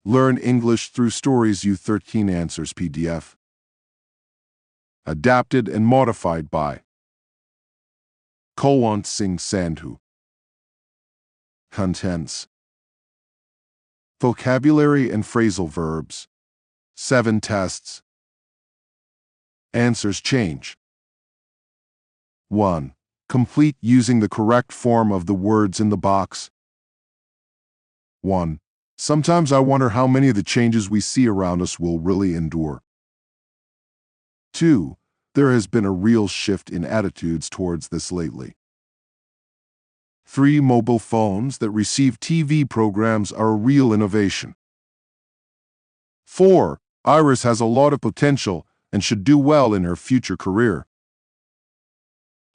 Learn English through Stories U13 Answers PDF. Adapted and modified by Kulwant Singh Sandhu. Contents: vocabulary and phrasal verbs. 7 tests. Answers change. 1. Complete using the correct form of the words in the box. 1. Sometimes I wonder how many of the changes we see around us will really endure. 2. There has been a real shift in attitudes towards this lately. 3. Mobile phones that receive TV programs are a real innovation. 4. Iris has a lot of potential and should do well in her future career.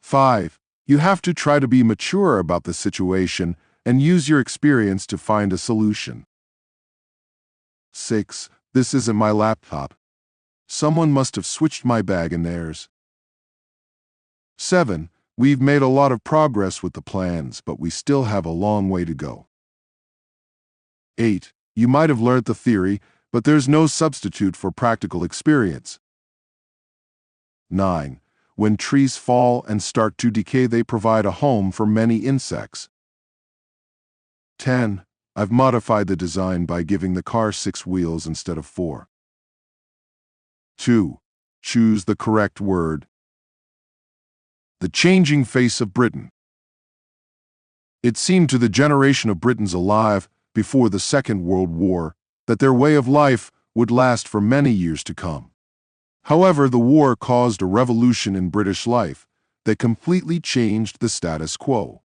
5. You have to try to be mature about the situation and use your experience to find a solution. 6. This isn't my laptop. Someone must have switched my bag in theirs. 7. We've made a lot of progress with the plans, but we still have a long way to go. 8. You might have learned the theory, but there's no substitute for practical experience. 9. When trees fall and start to decay, they provide a home for many insects. 10. I've modified the design by giving the car 6 wheels instead of 4. 2. Choose the correct word. The changing face of Britain. It seemed to the generation of Britons alive before the Second World War that their way of life would last for many years to come. However, the war caused a revolution in British life that completely changed the status quo.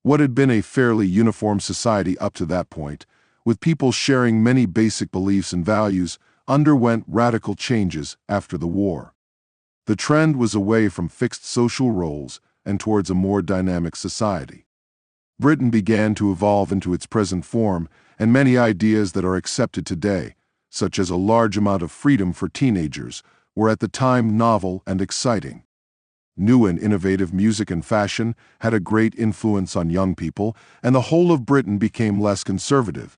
What had been a fairly uniform society up to that point, with people sharing many basic beliefs and values, underwent radical changes after the war. The trend was away from fixed social roles and towards a more dynamic society. Britain began to evolve into its present form, and many ideas that are accepted today, such as a large amount of freedom for teenagers, were at the time novel and exciting. New and innovative music and fashion had a great influence on young people, and the whole of Britain became less conservative.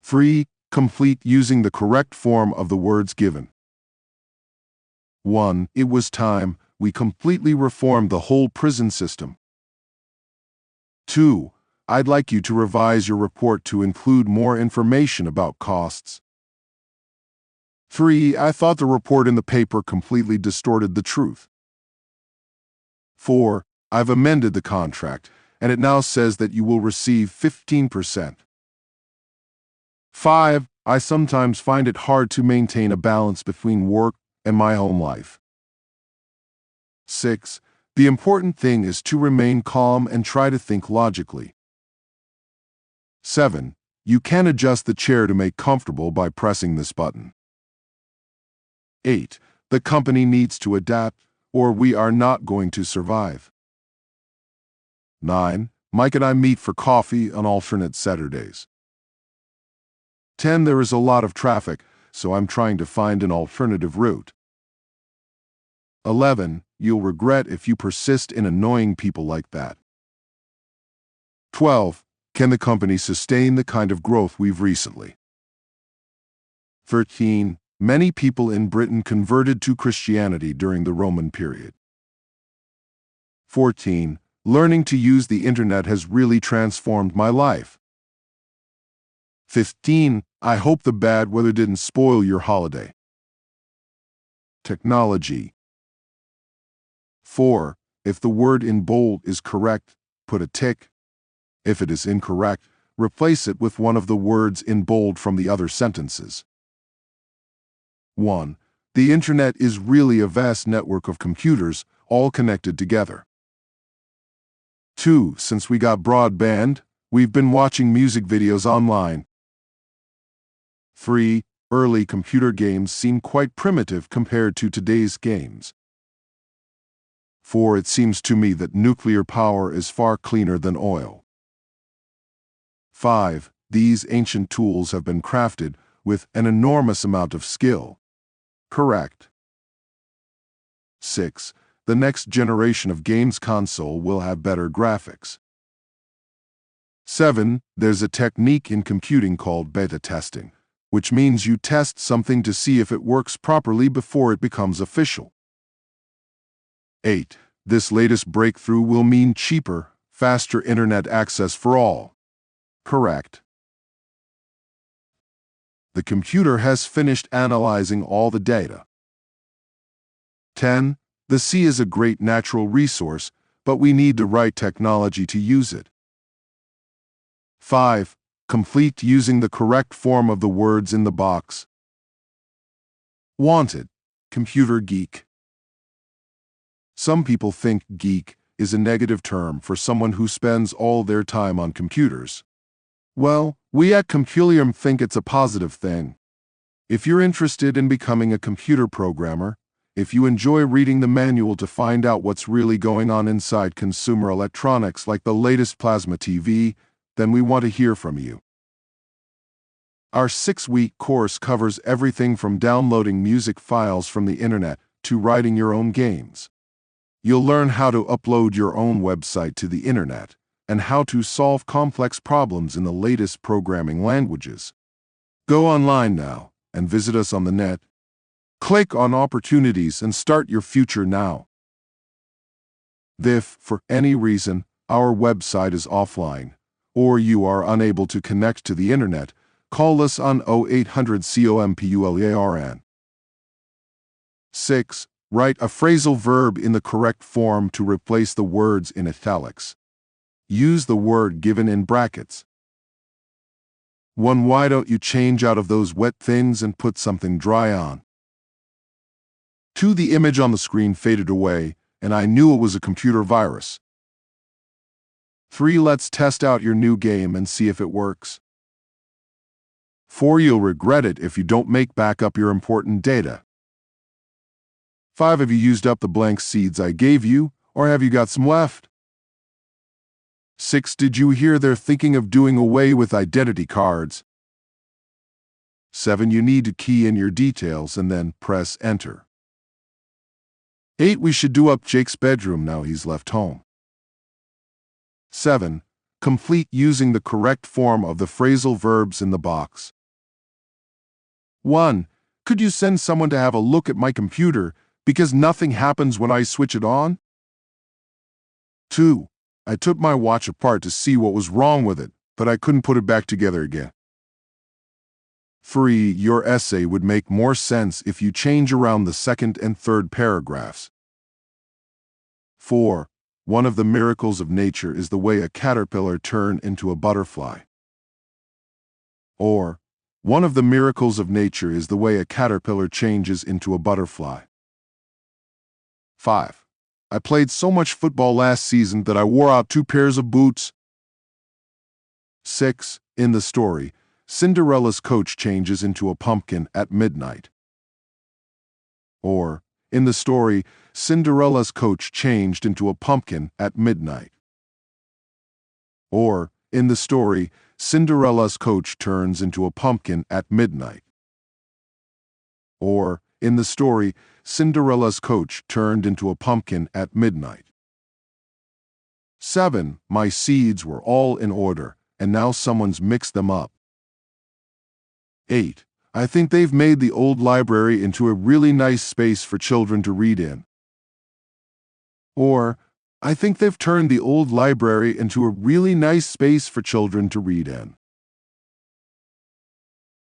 3. Complete using the correct form of the words given. 1. It was time we completely reformed the whole prison system. 2. I'd like you to revise your report to include more information about costs. 3. I thought the report in the paper completely distorted the truth. 4. I've amended the contract, and it now says that you will receive 15%. 5. I sometimes find it hard to maintain a balance between work and my home life. 6. The important thing is to remain calm and try to think logically. 7. You can adjust the chair to make comfortable by pressing this button. 8. The company needs to adapt, or we are not going to survive. 9. Mike and I meet for coffee on alternate Saturdays. 10. There is a lot of traffic, so I'm trying to find an alternative route. 11. You'll regret if you persist in annoying people like that. 12. Can the company sustain the kind of growth we've recently? 13. Many people in Britain converted to Christianity during the Roman period. 14. Learning to use the internet has really transformed my life. 15. I hope the bad weather didn't spoil your holiday. Technology. 4. If the word in bold is correct, put a tick. If it is incorrect, replace it with one of the words in bold from the other sentences. 1. The internet is really a vast network of computers, all connected together. 2. Since we got broadband, we've been watching music videos online. 3. Early computer games seem quite primitive compared to today's games. 4. It seems to me that nuclear power is far cleaner than oil. 5. These ancient tools have been crafted with an enormous amount of skill. Correct. 6. The next generation of games console will have better graphics. 7. There's a technique in computing called beta testing, which means you test something to see if it works properly before it becomes official. 8. This latest breakthrough will mean cheaper, faster internet access for all. Correct. The computer has finished analyzing all the data. 10. The sea is a great natural resource, but we need the right technology to use it. 5. Complete using the correct form of the words in the box. Wanted, computer geek. Some people think geek is a negative term for someone who spends all their time on computers. Well, we at Compulium think it's a positive thing. If you're interested in becoming a computer programmer, if you enjoy reading the manual to find out what's really going on inside consumer electronics like the latest plasma TV, then we want to hear from you. Our 6-week course covers everything from downloading music files from the internet to writing your own games. You'll learn how to upload your own website to the internet and how to solve complex problems in the latest programming languages. Go online now and visit us on the net. Click on Opportunities and start your future now. If, for any reason, our website is offline, or you are unable to connect to the internet, call us on 0800 COMPULARN. 6. Write a phrasal verb in the correct form to replace the words in italics. Use the word given in brackets. 1. Why don't you change out of those wet things and put something dry on? 2. The image on the screen faded away, and I knew it was a computer virus. 3. Let's test out your new game and see if it works. 4. You'll regret it if you don't make back up your important data. 5. Have you used up the blank seeds I gave you, or have you got some left? 6. Did you hear they're thinking of doing away with identity cards? 7. You need to key in your details and then press enter. 8. We should do up Jake's bedroom now he's left home. 7. Complete using the correct form of the phrasal verbs in the box. 1. Could you send someone to have a look at my computer because nothing happens when I switch it on? 2. I took my watch apart to see what was wrong with it, but I couldn't put it back together again. 3. Your essay would make more sense if you change around the second and third paragraphs. 4. One of the miracles of nature is the way a caterpillar turned into a butterfly. Or, one of the miracles of nature is the way a caterpillar changes into a butterfly. 5. I played so much football last season that I wore out 2 pairs of boots. 6. In the story, Cinderella's coach changes into a pumpkin at midnight. Or, in the story, Cinderella's coach changed into a pumpkin at midnight. Or, in the story, Cinderella's coach turns into a pumpkin at midnight. Or, in the story, Cinderella's coach turned into a pumpkin at midnight. 7. My seeds were all in order, and now someone's mixed them up. 8. I think they've made the old library into a really nice space for children to read in. Or, I think they've turned the old library into a really nice space for children to read in.